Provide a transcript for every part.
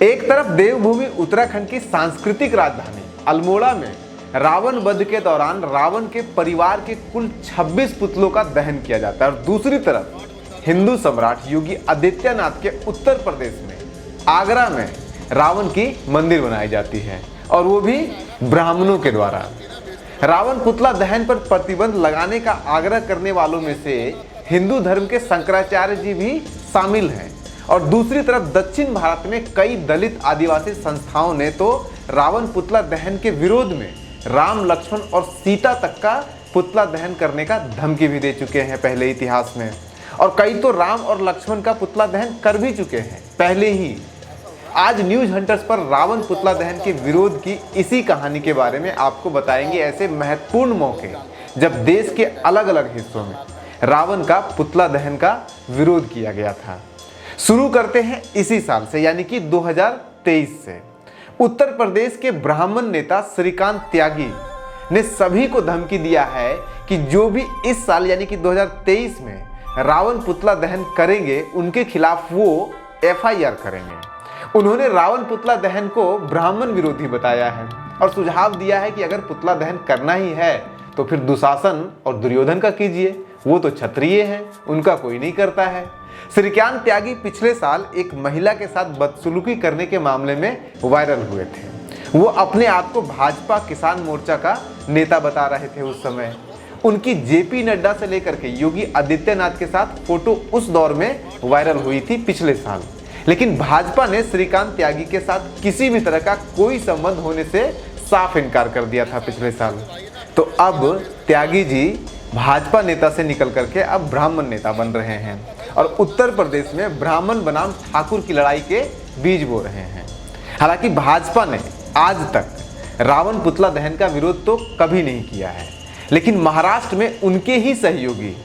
एक तरफ देवभूमि उत्तराखंड की सांस्कृतिक राजधानी अल्मोड़ा में रावण वध के दौरान रावण के परिवार के कुल 26 पुतलों का दहन किया जाता है और दूसरी तरफ हिंदू सम्राट योगी आदित्यनाथ के उत्तर प्रदेश में आगरा में रावण की मंदिर बनाई जाती है और वो भी ब्राह्मणों के द्वारा। रावण पुतला दहन पर प्रतिबंध लगाने का आग्रह करने वालों में से हिंदू धर्म के शंकराचार्य जी भी शामिल हैं और दूसरी तरफ दक्षिण भारत में कई दलित आदिवासी संस्थाओं ने तो रावण पुतला दहन के विरोध में राम, लक्ष्मण और सीता तक का पुतला दहन करने का धमकी भी दे चुके हैं पहले इतिहास में, और कई तो राम और लक्ष्मण का पुतला दहन कर भी चुके हैं पहले ही। आज न्यूज हंटर्स पर रावण पुतला दहन के विरोध की इसी कहानी के बारे में आपको बताएंगे ऐसे महत्वपूर्ण मौके जब देश के अलग अलग हिस्सों में रावण का पुतला दहन का विरोध किया गया था। शुरू करते हैं इसी साल से यानी कि 2023 से। उत्तर प्रदेश के ब्राह्मण नेता श्रीकांत त्यागी ने सभी को धमकी दिया है कि जो भी इस साल यानी कि 2023 में रावण पुतला दहन करेंगे उनके खिलाफ वो FIR करेंगे। उन्होंने रावण पुतला दहन को ब्राह्मण विरोधी बताया है और सुझाव दिया है कि अगर पुतला दहन करना ही है तो फिर दुशासन और दुर्योधन का कीजिए, वो तो क्षत्रिय हैं, उनका कोई नहीं करता है। श्रीकांत त्यागी पिछले साल एक महिला के साथ बदसलूकी करने के मामले में वायरल हुए थे। वो अपने आप को भाजपा किसान मोर्चा का नेता बता रहे थे उस समय। उनकी JP नड्डा से लेकर के योगी आदित्यनाथ के साथ फोटो उस दौर में वायरल हुई थी पिछले साल, लेकिन भाजपा ने श्रीकांत त्यागी के साथ किसी भी तरह का कोई संबंध होने से साफ इनकार कर दिया था पिछले साल। तो अब त्यागी जी भाजपा नेता से निकल करके अब ब्राह्मण नेता बन रहे हैं और उत्तर प्रदेश में ब्राह्मण बनाम ठाकुर की लड़ाई के बीज बो रहे हैं। हालांकि भाजपा ने आज तक रावण पुतला दहन का विरोध तो कभी नहीं किया है, लेकिन महाराष्ट्र में उनके ही सहयोगी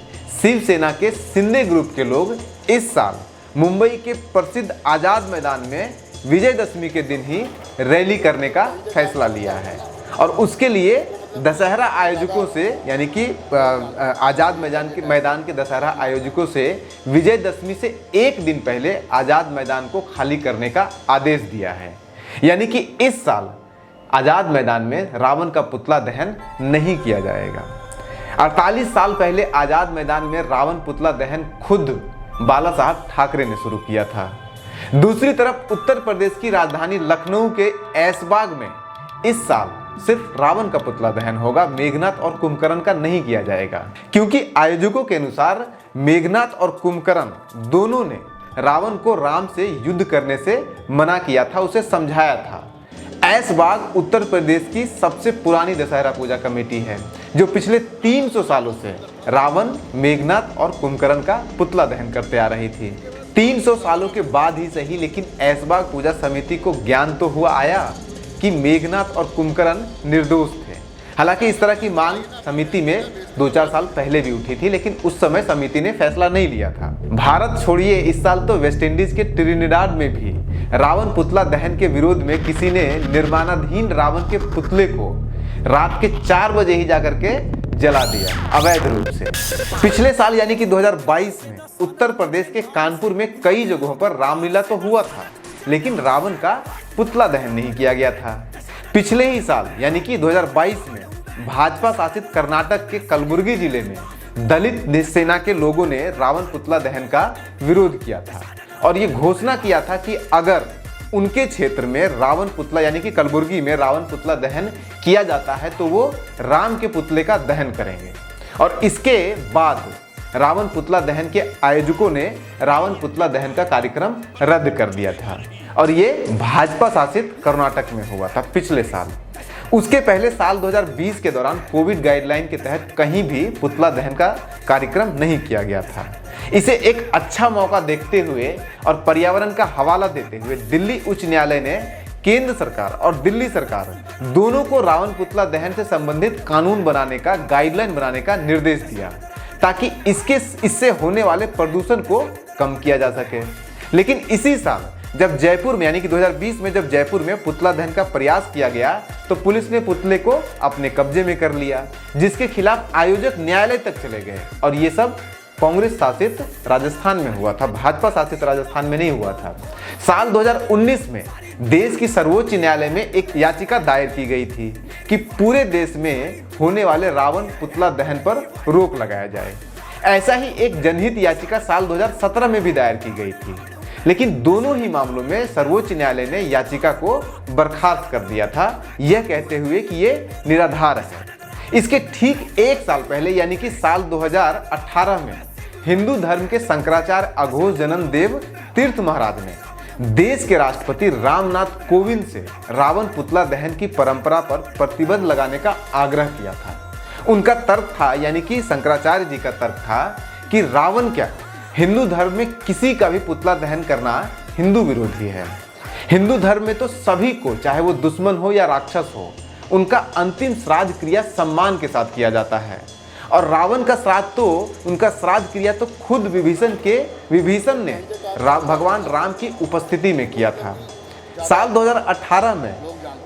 शिवसेना के शिंदे ग्रुप के लोग इस साल मुंबई के प्रसिद्ध आजाद मैदान में विजयदशमी के दिन ही रैली करने का फैसला लिया है और उसके लिए दशहरा आयोजकों से यानी कि आज़ाद मैदान के दशहरा आयोजकों से विजयदशमी से एक दिन पहले आज़ाद मैदान को खाली करने का आदेश दिया है। यानी कि इस साल आज़ाद मैदान में रावण का पुतला दहन नहीं किया जाएगा। 48 साल पहले आज़ाद मैदान में रावण पुतला दहन खुद बाला साहब ठाकरे ने शुरू किया था। दूसरी तरफ उत्तर प्रदेश की राजधानी लखनऊ के ऐशबाग में इस साल सिर्फ रावण का पुतला दहन होगा, मेघनाथ और कुंभकर्ण का नहीं किया जाएगा, क्योंकि आयोजकों के अनुसार मेघनाथ और कुंभकर्ण दोनों ने रावण को राम से युद्ध करने से मना किया था, उसे समझाया था। ऐशबाग उत्तर प्रदेश की सबसे पुरानी दशहरा पूजा कमेटी है जो पिछले 300 सालों से रावण, मेघनाथ और कुंभकर्ण का पुतला दहन करते आ रही थी। 300 सालों के बाद ही सही, लेकिन ऐशबाग पूजा समिति को ज्ञान तो हुआ आया कि मेघनाथ और कुंभकर्ण निर्दोष थे। हालांकि इस तरह की मांग समिति में 2-4 साल पहले भी उठी थी, लेकिन उस समय समिति ने फैसला नहीं लिया था। भारत छोड़िए, इस साल तो वेस्टइंडीज के ट्रिनिडाड में भी रावण पुतला दहन के विरोध में किसी ने निर्माणाधीन रावण के पुतले को रात के 4 बजे ही जाकर के जला दिया अवैध रूप से। पिछले साल यानी कि 2022 में उत्तर प्रदेश के कानपुर में कई जगहों पर रामलीला तो हुआ था, लेकिन रावण का पुतला दहन नहीं किया गया था। पिछले ही साल यानी कि 2022 में भाजपा शासित कर्नाटक के कलबुर्गी जिले में दलित सेना के लोगों ने रावण पुतला दहन का विरोध किया था और ये घोषणा किया था कि अगर उनके क्षेत्र में रावण पुतला यानी कि कलबुर्गी में रावण पुतला दहन किया जाता है तो वो राम के पुतले का दहन करेंगे। और इसके बाद रावण पुतला दहन के आयोजकों ने रावण पुतला दहन का कार्यक्रम रद्द कर दिया था और ये भाजपा शासित कर्नाटक में हुआ था पिछले साल। उसके पहले साल 2020 के दौरान कोविड गाइडलाइन के तहत कहीं भी पुतला दहन का कार्यक्रम नहीं किया गया था। इसे एक अच्छा मौका देखते हुए और पर्यावरण का हवाला देते हुए दिल्ली उच्च न्यायालय ने केंद्र सरकार और दिल्ली सरकार दोनों को रावण पुतला दहन से संबंधित कानून बनाने का, गाइडलाइन बनाने का निर्देश दिया ताकि इससे होने वाले प्रदूषण को कम किया जा सके। लेकिन इसी साल जब जयपुर में यानी कि 2020 में जब जयपुर में पुतला दहन का प्रयास किया गया तो पुलिस ने पुतले को अपने कब्जे में कर लिया, जिसके खिलाफ आयोजक न्यायालय तक चले गए और ये सब कांग्रेस शासित राजस्थान में हुआ था, भाजपा शासित राजस्थान में नहीं हुआ था। साल 2019 में देश की सर्वोच्च न्यायालय में एक याचिका दायर की गई थी कि पूरे देश में होने वाले रावण पुतला दहन पर रोक लगाया जाए। ऐसा ही एक जनहित याचिका साल 2017 में भी दायर की गई थी, लेकिन दोनों ही मामलों में सर्वोच्च न्यायालय ने याचिका को बर्खास्त कर दिया था, यह कहते हुए कि ये निराधार है। इसके ठीक एक साल पहले यानी कि साल 2018 में हिंदू धर्म के शंकराचार्य अघोष जन्मदेव तीर्थ महाराज ने देश के राष्ट्रपति रामनाथ कोविंद से रावण पुतला दहन की परंपरा पर प्रतिबंध लगाने का आग्रह किया था। उनका तर्क था, यानी कि शंकराचार्य जी का तर्क था कि रावण क्या, हिंदू धर्म में किसी का भी पुतला दहन करना हिंदू विरोधी है। हिंदू धर्म में तो सभी को, चाहे वो दुश्मन हो या राक्षस हो, उनका अंतिम श्राद्ध क्रिया सम्मान के साथ किया जाता है। और रावण का श्राद्ध तो, उनका श्राद्ध क्रिया तो खुद विभीषण ने भगवान राम की उपस्थिति में किया था। साल 2018 में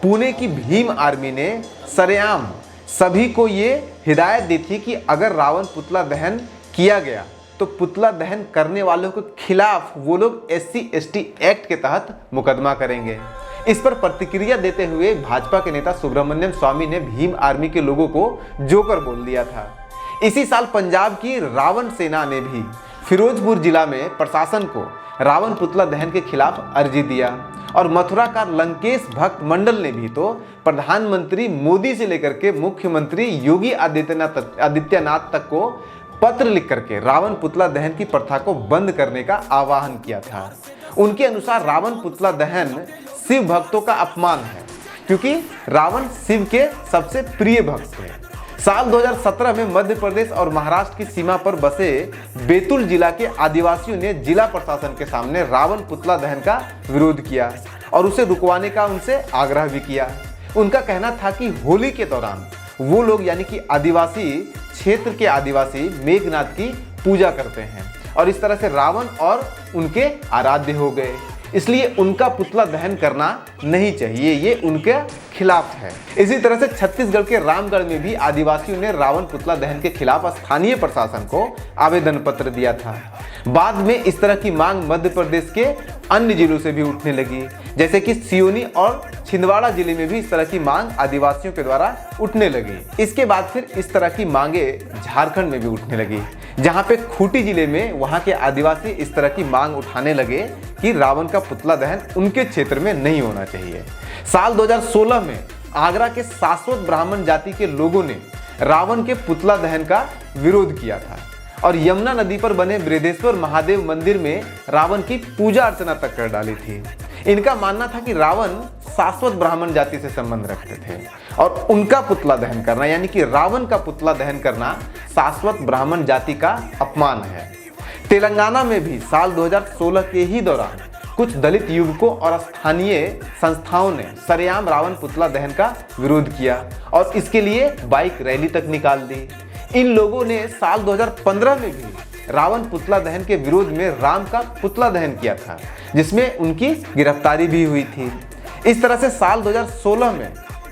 पुणे की भीम आर्मी ने सरेआम सभी को ये हिदायत दी थी कि अगर रावण पुतला दहन किया गया तो पुतला दहन करने वालों के खिलाफ वो लोग SC/ST एक्ट के तहत मुकदमा करेंगे। इस पर प्रतिक्रिया देते हुए भाजपा के नेता सुब्रमण्यम स्वामी ने भीम आर्मी के लोगों को जोकर बोल दिया था। इसी साल पंजाब की रावण सेना ने भी फिरोजपुर जिला में प्रशासन को रावण पुतला दहन के खिलाफ अर्जी दिया। और मथुरा का लंकेश भक्त मंडल ने भी तो प्रधानमंत्री मोदी से लेकर के मुख्यमंत्री योगी आदित्यनाथ तक को पत्र लिख करके रावण पुतला दहन की प्रथा को बंद करने का आह्वान किया था। उनके अनुसार रावण पुतला दहन शिव भक्तों का अपमान है, क्योंकि रावण शिव के सबसे प्रिय भक्त थे। साल 2017 में मध्य प्रदेश और महाराष्ट्र की सीमा पर बसे बैतूल जिला के आदिवासियों ने जिला प्रशासन के सामने रावण पुतला दहन का विरोध किया और उसे रुकवाने का उनसे आग्रह भी किया। उनका कहना था कि होली के दौरान वो लोग, यानी कि आदिवासी क्षेत्र के आदिवासी मेघनाथ की पूजा करते हैं और इस तरह से रावण और उनके आराध्य हो गए, इसलिए उनका पुतला दहन करना नहीं चाहिए, ये उनके खिलाफ है। इसी तरह से छत्तीसगढ़ के रामगढ़ में भी आदिवासियों ने रावण पुतला दहन के खिलाफ स्थानीय प्रशासन को आवेदन पत्र दिया था। बाद में इस तरह की मांग मध्य प्रदेश के अन्य जिलों से भी उठने लगी, जैसे कि सियोनी और छिंदवाड़ा जिले में भी इस तरह की मांग आदिवासियों के द्वारा उठने लगी। इसके बाद फिर इस तरह की मांगे झारखंड में भी उठने लगी, जहां पे खूंटी जिले में वहां के आदिवासी इस तरह की मांग उठाने लगे कि रावण का पुतला दहन उनके क्षेत्र में नहीं होना चाहिए। साल 2016 में आगरा के शाश्वत ब्राह्मण जाति के लोगों ने रावण के पुतला दहन का विरोध किया था और यमुना नदी पर बने बृहदेश्वर महादेव मंदिर में रावण की पूजा अर्चना तक कर डाली थी। इनका मानना था कि रावण शाश्वत ब्राह्मण जाति से संबंध रखते थे और उनका पुतला दहन करना, यानी कि रावण का पुतला दहन करना शाश्वत ब्राह्मण जाति का अपमान है। तेलंगाना में भी साल 2016 के ही दौरान कुछ दलित युवकों और स्थानीय संस्थाओं ने सरेआम रावण पुतला दहन का विरोध किया और इसके लिए बाइक रैली तक निकाल दी। इन लोगों ने साल 2015 में भी रावण पुतला दहन के विरोध में राम का पुतला दहन किया था, जिसमें उनकी गिरफ्तारी भी हुई थी। इस तरह से साल 2016 में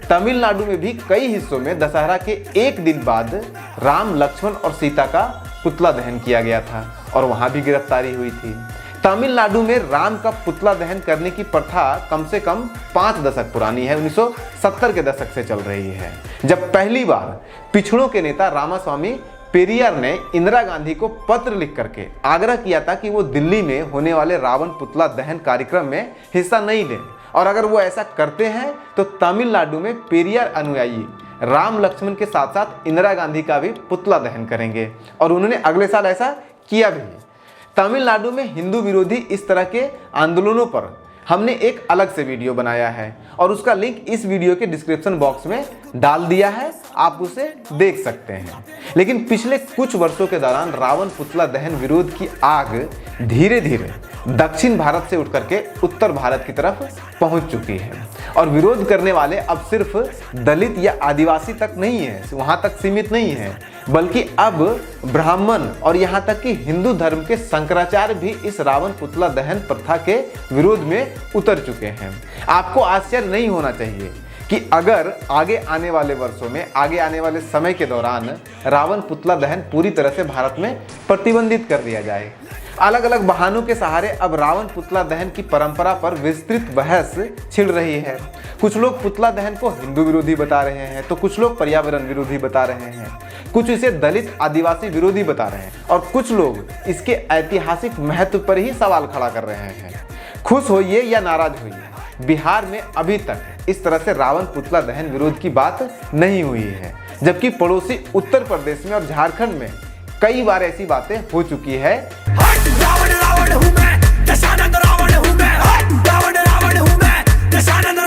तमिलनाडु में भी कई हिस्सों में दशहरा के एक दिन बाद राम, लक्ष्मण और सीता का पुतला दहन किया गया था और वहां भी गिरफ्तारी हुई थी। तमिलनाडु में राम का पुतला दहन करने की प्रथा कम से कम 5 दशक पुरानी है, 1970 के दशक से चल रही है, जब पहली बार पिछड़ों के नेता रामास्वामी पेरियार ने इंदिरा गांधी को पत्र लिख करके आग्रह किया था कि वो दिल्ली में होने वाले रावण पुतला दहन कार्यक्रम में हिस्सा नहीं लें और अगर वो ऐसा करते हैं तो तमिलनाडु में पेरियार अनुयायी राम, लक्ष्मण के साथ साथ इंदिरा गांधी का भी पुतला दहन करेंगे और उन्होंने अगले साल ऐसा किया भी। तमिलनाडु में हिंदू विरोधी इस तरह के आंदोलनों पर हमने एक अलग से वीडियो बनाया है और उसका लिंक इस वीडियो के डिस्क्रिप्शन बॉक्स में डाल दिया है, आप उसे देख सकते हैं। लेकिन पिछले कुछ वर्षों के दौरान रावण पुतला दहन विरोध की आग धीरे धीरे दक्षिण भारत से उठ करके उत्तर भारत की तरफ पहुंच चुकी है और विरोध करने वाले अब सिर्फ दलित या आदिवासी तक नहीं है, वहां तक सीमित नहीं है, बल्कि अब ब्राह्मण और यहां तक कि हिंदू धर्म के शंकराचार्य भी इस रावण पुतला दहन प्रथा के विरोध में उतर चुके हैं। आपको आश्चर्य नहीं होना चाहिए कि अगर आगे आने वाले वर्षों में, आगे आने वाले समय के दौरान रावण पुतला दहन पूरी तरह से भारत में प्रतिबंधित कर दिया जाए। अलग अलग बहानों के सहारे अब रावण पुतला दहन की परंपरा पर विस्तृत बहस छिड़ रही है। कुछ लोग पुतला दहन को हिंदू विरोधी बता रहे हैं, तो कुछ लोग पर्यावरण विरोधी बता रहे हैं, कुछ इसे दलित आदिवासी विरोधी बता रहे हैं और कुछ लोग इसके ऐतिहासिक महत्व पर ही सवाल खड़ा कर रहे हैं। खुश होइए या नाराज होइए, बिहार में अभी तक इस तरह से रावण पुतला दहन विरोध की बात नहीं हुई है, जबकि पड़ोसी उत्तर प्रदेश में और झारखंड में कई बार ऐसी बातें हो चुकी है। रावण रावण हूं मैं, दशानंद रावण हूं मैं, रावण रावण हूं मैं, दशानंद